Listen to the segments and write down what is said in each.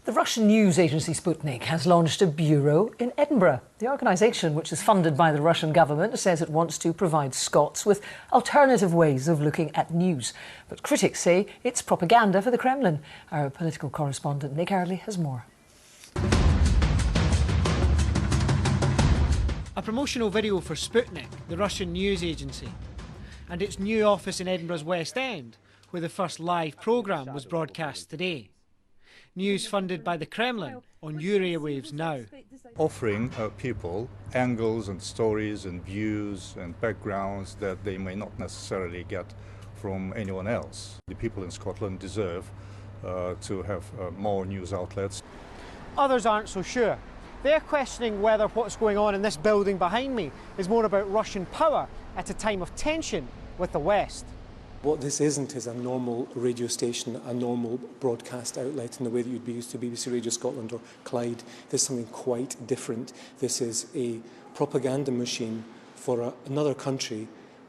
The Russian news agency Sputnik has launched a bureau in Edinburgh. The organisation, which is funded by the Russian government, says it wants to provide Scots with alternative ways of looking at news. But critics say it's propaganda for the Kremlin. Our political correspondent Nick Earley has more. A promotional video for Sputnik, the Russian news agency, and its new office in Edinburgh's West End, where the first live programme was broadcast today. News funded by the Kremlin on your airwaves now. Offering people angles and stories and views and backgrounds that they may not necessarily get from anyone else. The people in Scotland deserve to have more news outlets. Others aren't so sure. They're questioning whether what's going on in this building behind me is more about Russian power at a time of tension with the West. What this isn't is a normal radio station, a normal broadcast outlet in the way that you'd be used to BBC Radio Scotland or Clyde. This is something quite different. This is a propaganda machine for another country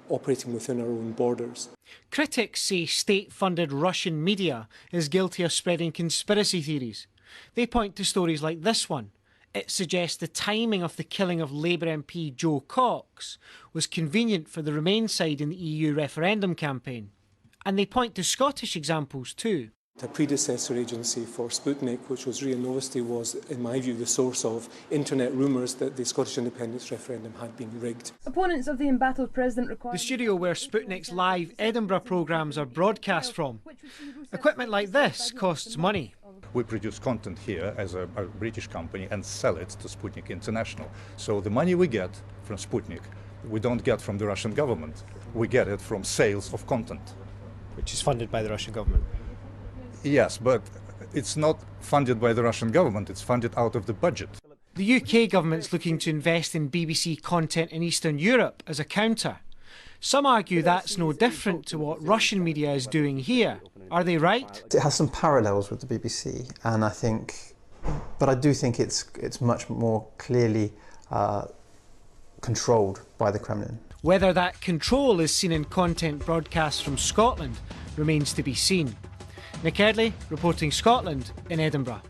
operating within our own borders. Critics say state-funded Russian media is guilty of spreading conspiracy theories. They point to stories like this one. It suggests the timing of the killing of Labour MP Joe Cox was convenient for the Remain side in the EU referendum campaign. And they point to Scottish examples too. The predecessor agency for Sputnik, which was RIA Novosti, was, in my view, the source of internet rumours that the Scottish independence referendum had been rigged. Opponents of the embattled president require... The studio where Sputnik's live Edinburgh programmes are broadcast from. Equipment like this costs money. We produce content here as a British company and sell it to Sputnik International. So the money we get from Sputnik, we don't get from the Russian government. We get it from sales of content. Which is funded by the Russian government. Yes, but it's not funded by the Russian government, it's funded out of the budget. The UK government's looking to invest in BBC content in Eastern Europe as a counter. Some argue that's no different to what Russian media is doing here. Are they right? It has some parallels with the BBC, and I do think it's much more clearly controlled by the Kremlin. Whether that control is seen in content broadcast from Scotland remains to be seen. Nick Earley, reporting Scotland in Edinburgh.